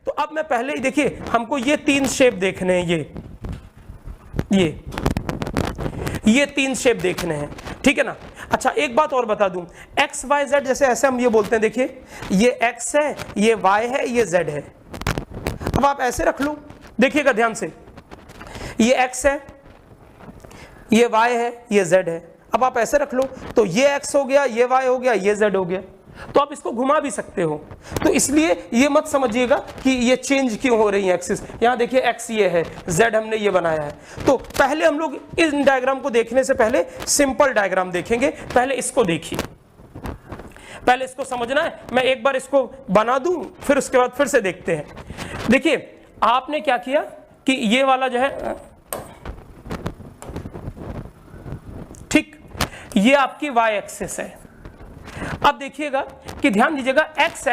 तो अब मैं पहले ही देखिए हमको ये 3 शेप देखने हैं, ये 3 शेप देखने हैं, ठीक है ना। अच्छा एक बात और बता दूं, एक्स वाई जेड जैसे ऐसे हम ये बोलते हैं, देखिए ये एक्स है, ये वाई है, ये जेड है। अब आप ऐसे रख लो, देखिएगा ध्यान से, ये एक्स है, ये वाई है, ये जेड है। अब आप ऐसे रख लो तो ये एक्स हो गया, ये वाई हो गया, ये जेड हो गया। तो आप इसको घुमा भी सकते हो, तो इसलिए ये मत समझिएगा कि ये चेंज क्यों हो रही है एक्सिस। यहाँ देखिए एक्स ये है, जेड हमने ये बनाया है। तो पहले हम लोग इस डायग्राम को देखने से पहले सिंपल डायग्राम देखेंगे। पहले इसको देखिए, पहले इसको समझना है। मैं एक बार इसको बना दूं, फिर उसके बाद फिर से देखते हैं। देखिए आपने क्या किया कि ये वाला जो है, ठीक, ये आपकी वाई एक्सिस है। अब देखिएगा कि ध्यान दीजिएगा, एक्स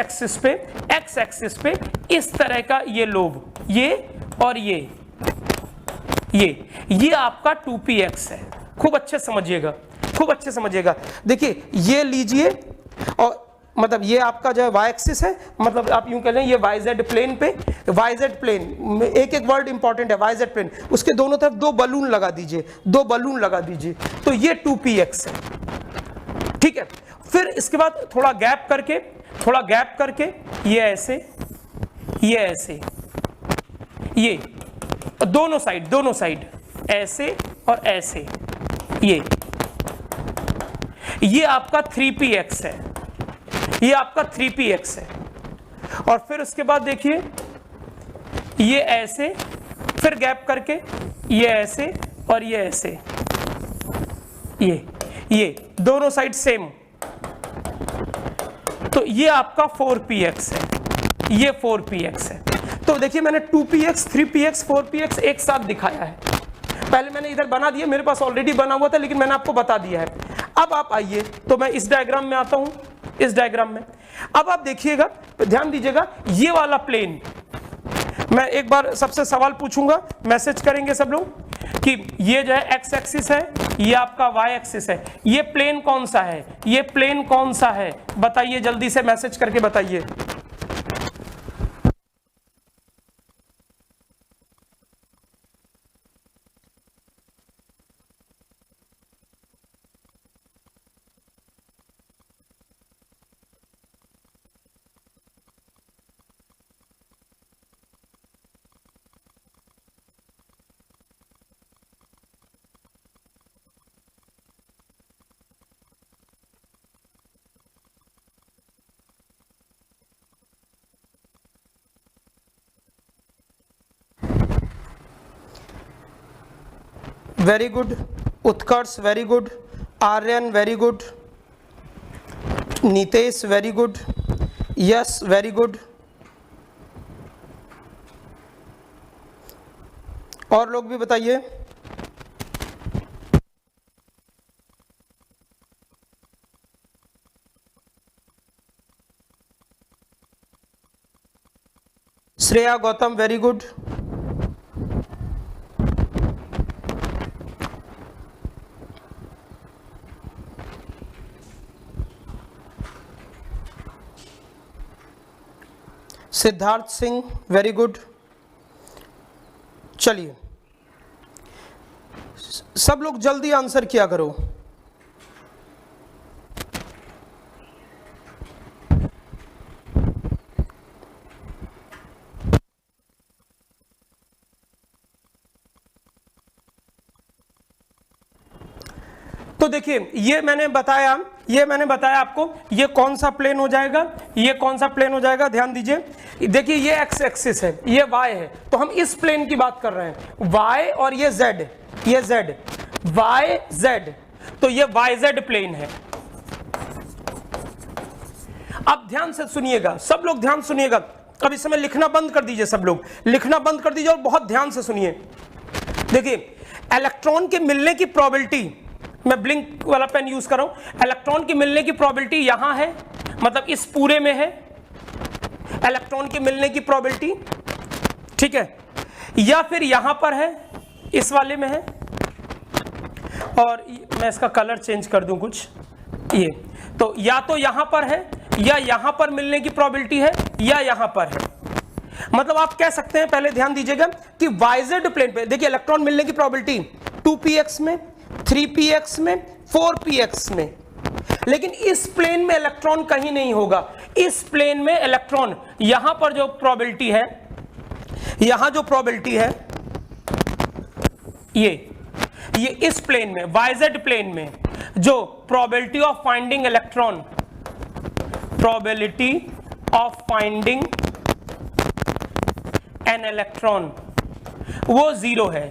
एक्सिस पे इस तरह का ये लोब, ये और ये आपका 2px है। खूब अच्छे समझिएगा, खूब अच्छे समझिएगा। देखिए ये लीजिए, और मतलब ये आपका जो है वाई एक्सिस है, मतलब आप यूं कह लें ये वाई जेड प्लेन पे, वाई जेड प्लेन, एक वर्ड इंपॉर्टेंट है, वाई जेड प्लेन, उसके दोनों तरफ 2 बलून लगा दीजिए, 2 बलून लगा दीजिए, तो ये 2px है, ठीक है। फिर इसके बाद थोड़ा गैप करके ये ऐसे, ये दोनों साइड ऐसे और ऐसे, ये आपका 3px है, ये आपका 3px है। और फिर उसके बाद देखिए ये ऐसे, फिर गैप करके ये ऐसे और ये ऐसे, ये दोनों साइड सेम, तो ये आपका 4px है, ये 4px है। तो देखिए मैंने 2px, 3px, 4px एक साथ दिखाया है। पहले मैंने इधर बना दिया, मेरे पास ऑलरेडी बना हुआ था, लेकिन मैंने आपको बता दिया है। अब आप आइए, तो मैं इस डायग्राम में आता हूं, इस डायग्राम में। अब आप देखिएगा, ध्यान दीजिएगा, ये वाला प्लेन, मैं एक बार सबसे सवाल पूछूंगा, मैसेज करेंगे सब लोग कि ये जो है एक्स एक्सिस है, ये आपका वाई एक्सिस है, ये प्लेन कौन सा है, ये प्लेन कौन सा है, बताइए जल्दी से मैसेज करके बताइए। Very good Utkarsh, very good Aryan, very good Nitesh, very good yes, very good. और लोग भी बताइए। Shreya Gautam, very good. Siddharth Singh, very good. चलिए सब लोग जल्दी आंसर किया करो। तो देखिए ये मैंने बताया आपको, ये कौन सा प्लेन हो जाएगा, ये कौन सा प्लेन हो जाएगा, ध्यान दीजिए। देखिए ये एक्स एक्सिस है, ये वाई है, तो हम इस प्लेन की बात कर रहे हैं, वाई और ये जेड, ये जेड, वाई जेड, तो ये वाई जेड प्लेन है। अब ध्यान से सुनिएगा, सब लोग ध्यान सुनिएगा। अब इस समय लिखना बंद कर दीजिए, सब लोग लिखना बंद कर दीजिए और बहुत ध्यान से सुनिए। देखिए इलेक्ट्रॉन के मिलने की प्रोबेबिलिटी, मैं ब्लिंक वाला पेन यूज कर रहा हूं, इलेक्ट्रॉन की मिलने की प्रोबेबिलिटी यहां है, मतलब इस पूरे में है इलेक्ट्रॉन के मिलने की प्रोबेबिलिटी, ठीक है, या फिर यहां पर है, इस वाले में है, और मैं इसका कलर चेंज कर दूं कुछ, ये तो या तो यहां पर है, या यहां पर मिलने की प्रोबेबिलिटी है, या यहां पर है। मतलब आप कह सकते हैं, पहले ध्यान दीजिएगा कि वाइजेड प्लेन पे देखिए इलेक्ट्रॉन मिलने की प्रोबेबिलिटी 2px में, 3px में, 4px में, लेकिन इस प्लेन में इलेक्ट्रॉन कहीं नहीं होगा। इस प्लेन में इलेक्ट्रॉन, यहां पर जो प्रोबेबिलिटी है, यहां जो प्रोबेबिलिटी है ये इस प्लेन में, वाइजेड प्लेन में जो probability of finding electron, probability of finding an electron, वो 0 है।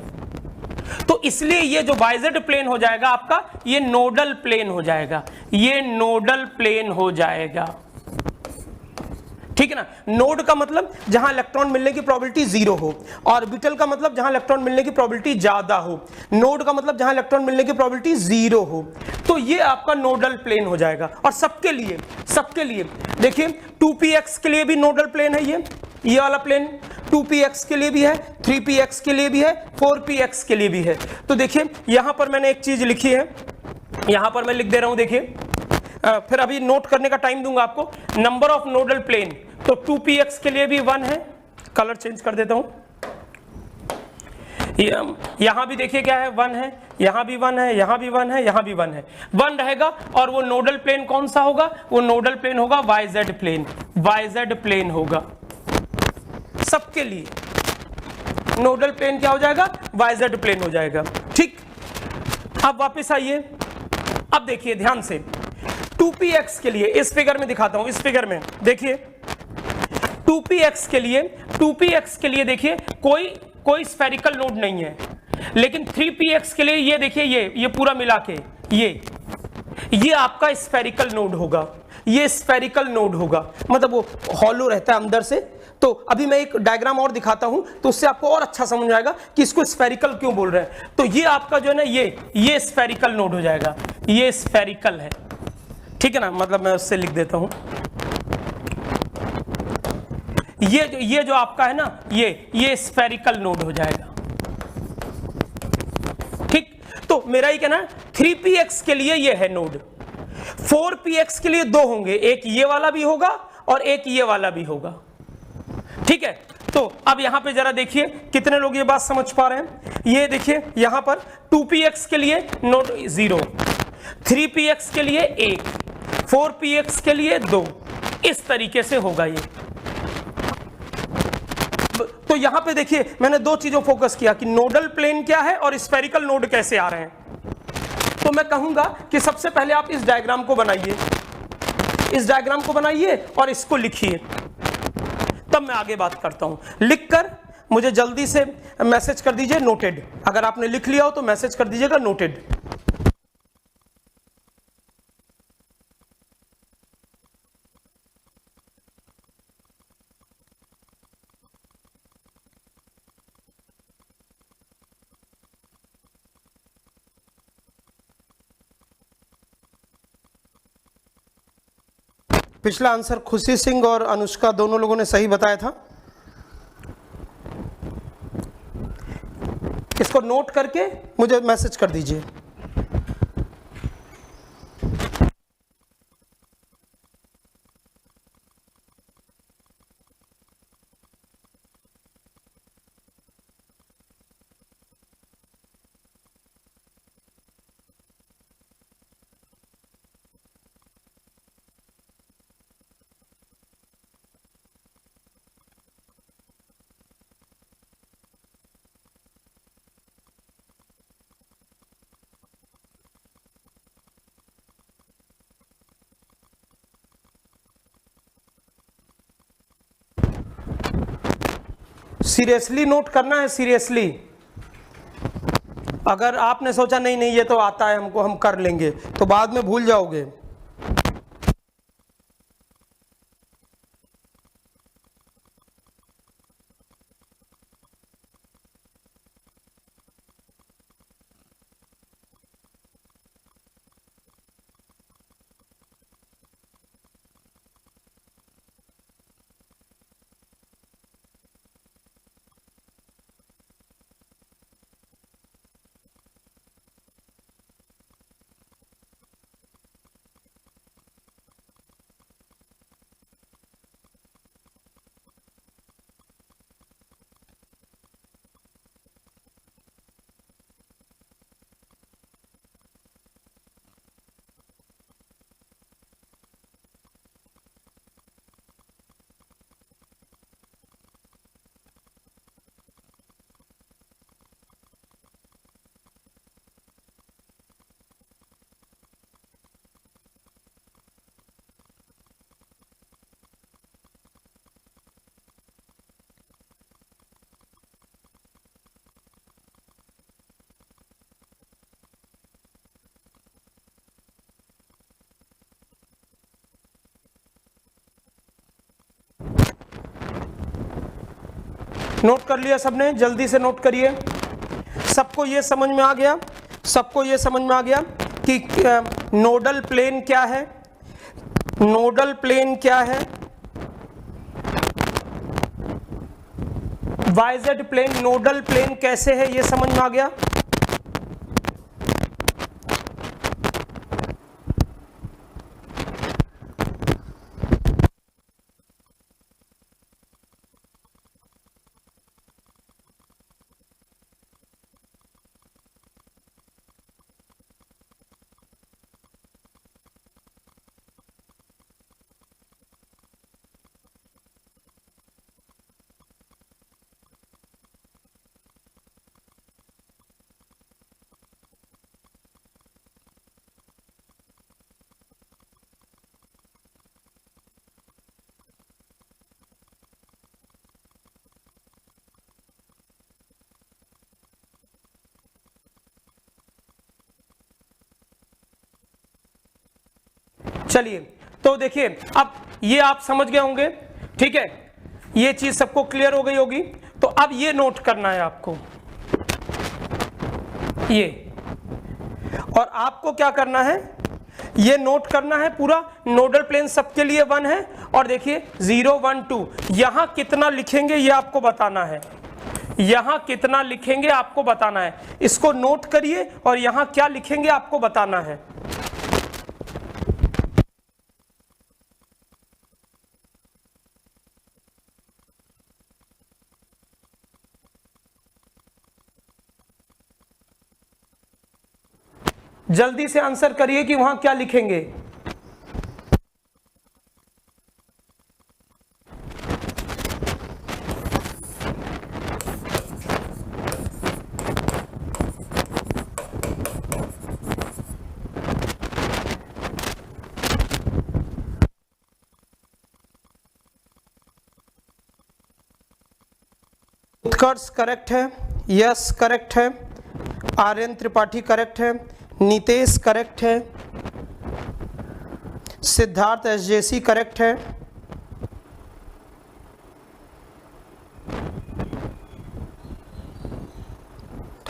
तो इसलिए ये जो वाइजेड प्लेन हो जाएगा आपका, ये नोडल प्लेन हो जाएगा, ये नोडल प्लेन हो जाएगा, ठीक है ना। नोड का मतलब जहां इलेक्ट्रॉन मिलने की प्रोबेबिलिटी 0 हो, ऑर्बिटल का मतलब जहां इलेक्ट्रॉन मिलने की प्रोबेबिलिटी ज्यादा हो, नोड का मतलब जहां इलेक्ट्रॉन मिलने की प्रोबेबिलिटी 0 हो। तो ये आपका नोडल प्लेन हो जाएगा। और सबके लिए देखिए 2px के लिए भी नोडल प्लेन है, ये वाला प्लेन 2px के लिए भी है, 3px के लिए भी है, 4px के लिए भी है। तो देखिए यहां पर मैंने एक चीज लिखी है, यहां पर मैं लिख दे रहा हूं, देखिए फिर अभी नोट करने का टाइम दूंगा आपको। नंबर ऑफ नोडल प्लेन, तो 2px के लिए भी 1 है, कलर चेंज कर देता हूं, यहां भी देखिए क्या है, 1 है, यहां भी 1 है, यहां भी 1 है, यहां भी 1 है, 1 रहेगा। और वो नोडल प्लेन कौन सा होगा, वो नोडल प्लेन होगा वाइजेड प्लेन, वाइजेड प्लेन होगा सबके लिए। नोडल प्लेन क्या हो जाएगा, वाइजेड प्लेन हो जाएगा, ठीक। अब वापस आइए, अब देखिए ध्यान से 2px के लिए, इस फिगर में दिखाता हूं, इस फिगर में देखिए 2px के लिए देखिए कोई स्फेरिकल नोड नहीं है, लेकिन 3px के लिए ये देखिए, ये पूरा मिला के ये आपका स्फेरिकल नोड होगा, ये स्फेरिकल नोड होगा, मतलब वो हॉलो रहता है अंदर से। तो अभी मैं एक डायग्राम और दिखाता हूं, तो उससे आपको और अच्छा समझ आएगा कि इसको स्फेरिकल क्यों बोल रहे हैं। तो ये आपका जो है ना, ये स्फेरिकल नोड हो जाएगा, ये स्फेरिकल है, ठीक है ना। मतलब मैं उससे लिख देता हूं, ये जो आपका है ना, ये स्फेरिकल नोड हो जाएगा, ठीक। तो मेरा ही कहना है 3px के लिए ये है नोड, 4px के लिए 2 होंगे, एक ये वाला भी होगा और एक ये वाला भी होगा, ठीक है। तो अब यहां पे जरा देखिए कितने लोग ये बात समझ पा रहे हैं। ये देखिए यहां पर 2px के लिए नोड 0, 3px के लिए 1, 4px के लिए 2, इस तरीके से होगा ये। तो यहां पे देखिए मैंने 2 चीजों फोकस किया कि नोडल प्लेन क्या है और स्फेरिकल नोड कैसे आ रहे हैं। तो मैं कहूंगा कि सबसे पहले आप इस डायग्राम को बनाइए, और इसको लिखिए, तब मैं आगे बात करता हूं। लिखकर मुझे जल्दी से मैसेज कर दीजिए नोटेड, अगर आपने लिख लिया हो तो मैसेज कर दीजिएगा नोटेड। पिछला आंसर खुशी सिंह और अनुष्का दोनों लोगों ने सही बताया था। इसको नोट करके मुझे मैसेज कर दीजिए। सीरियसली नोट करना है, सीरियसली। अगर आपने सोचा नहीं नहीं ये तो आता है हमको, हम कर लेंगे, तो बाद में भूल जाओगे। नोट कर लिया सबने? जल्दी से नोट करिए। सबको ये समझ में आ गया? सबको ये समझ में आ गया कि नोडल प्लेन क्या है? नोडल प्लेन क्या है? YZ प्लेन, नोडल प्लेन कैसे है, ये समझ में आ गया? चलिए, तो देखिए अब ये आप समझ गए होंगे, ठीक है, ये चीज सबको क्लियर हो गई होगी। तो अब ये नोट करना है आपको, ये, और आपको क्या करना है, ये नोट करना है पूरा। नोडल प्लेन सबके लिए 1 है, और देखिए 0 1 2 यहां कितना लिखेंगे ये आपको बताना है, यहां कितना लिखेंगे आपको बताना है। इसको नोट करिए और यहां क्या लिखेंगे आपको बताना है। जल्दी से आंसर करिए कि वहां क्या लिखेंगे। उत्कर्ष करेक्ट है, यस करेक्ट है, आर्यन त्रिपाठी करेक्ट है, नीतेश करेक्ट है, सिद्धार्थ SJC करेक्ट है,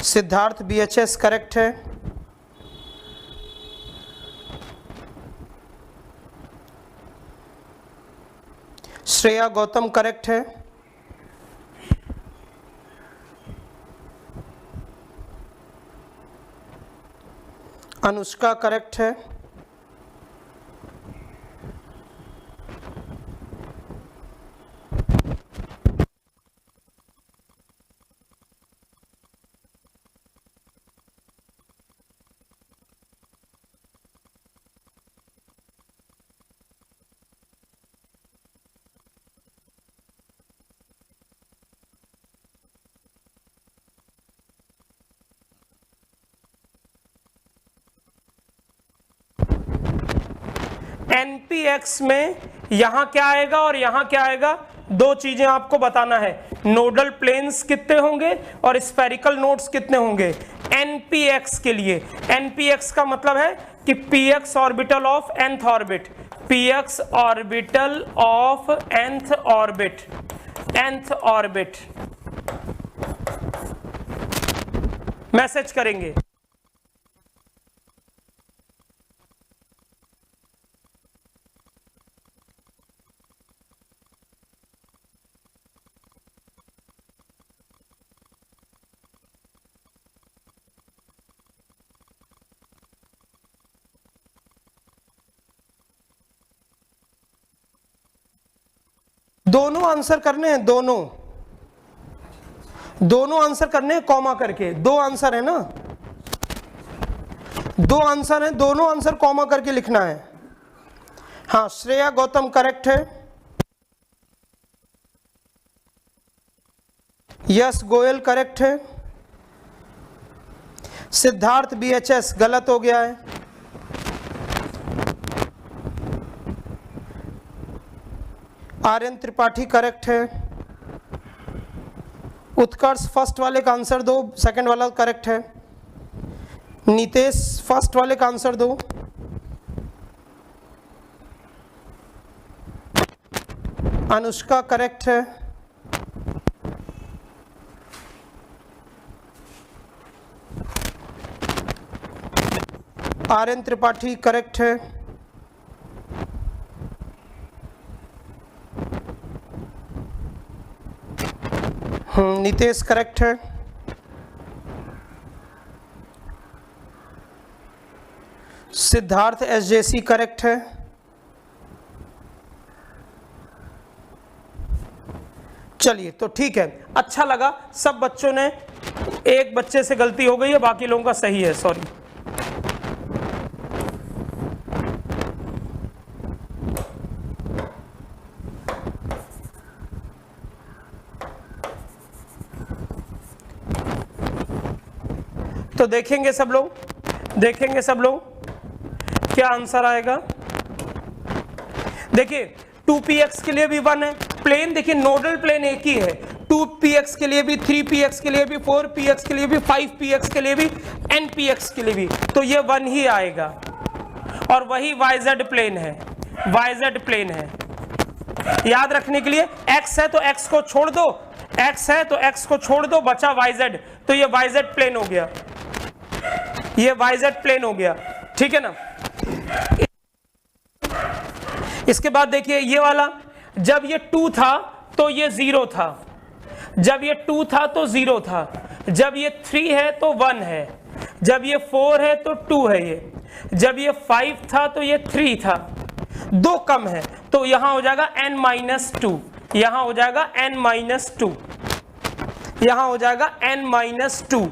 सिद्धार्थ BHS करेक्ट है, श्रेया गौतम करेक्ट है, अनुष्का करेक्ट है, NPX में यहां क्या आएगा और यहां क्या आएगा, दो चीजें आपको बताना है। नोडल प्लेन्स कितने होंगे और स्फेरिकल नोड्स कितने होंगे NPX के लिए। NPX का मतलब है कि px orbital of nth orbit, px orbital of nth orbit, nth orbit message करेंगे। दोनों आंसर करने हैं, दोनों आंसर करने हैं कॉमा करके। दो आंसर है ना, दो आंसर है, दोनों आंसर कॉमा करके लिखना है। हाँ, श्रेया गौतम करेक्ट है, यस गोयल करेक्ट है, सिद्धार्थ BHS गलत हो गया है, आर्यन त्रिपाठी करेक्ट है, उत्कर्ष फर्स्ट वाले का आंसर दो, सेकंड वाला करेक्ट है, नीतेश फर्स्ट वाले का आंसर दो, अनुष्का करेक्ट है, आर्यन त्रिपाठी करेक्ट है। नितेश करेक्ट है। सिद्धार्थ एसजेसी करेक्ट है। चलिए तो ठीक है, अच्छा लगा। सब बच्चों ने, एक बच्चे से गलती हो गई है, बाकी लोगों का सही है, सॉरी। तो देखेंगे सब लोग क्या आंसर आएगा। देखिए 2px के लिए भी 1 है, प्लेन देखिए नोडल प्लेन एक ही है, 2px के लिए भी, 3px के लिए भी, 4px के लिए भी, 5px के लिए भी, npx के लिए भी, तो ये 1 ही आएगा। और वही yz प्लेन है, yz प्लेन है। याद रखने के लिए x है तो x को छोड़ दो, x है तो x को छोड़ दो, बचा yz, तो ये yz प्लेन हो गया, ये yz प्लेन हो गया, ठीक है ना। इसके बाद देखिए ये वाला, जब ये 2 था तो ये 0 था, जब ये 2 था तो 0 था, जब ये 3 है तो 1 है, जब ये 4 है तो 2 है, ये जब ये 5 था तो ये 3 था, 2 कम है तो यहां हो जाएगा n-2, यहां हो जाएगा n-2, यहां हो जाएगा n-2।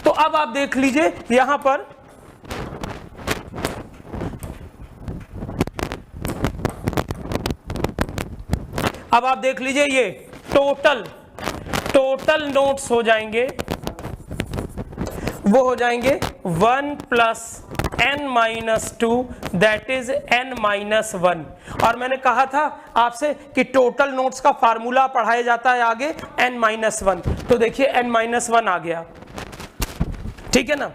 तो अब आप देख लीजिए यहां पर अब आप देख लीजिए ये टोटल नोट्स हो जाएंगे, वो हो जाएंगे 1 + n-2 दैट इज n-1। और मैंने कहा था आपसे कि टोटल नोट्स का फार्मूला पढ़ाया जाता है आगे n-1, तो देखिए n-1 आ गया, ठीक है ना।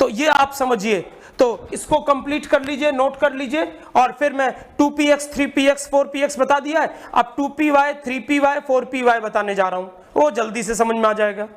तो ये आप समझिए, तो इसको कंप्लीट कर लीजिए, नोट कर लीजिए। और फिर मैं 2px 3px 4px बता दिया है, अब 2py 3py 4py बताने जा रहा हूं, वो जल्दी से समझ में आ जाएगा।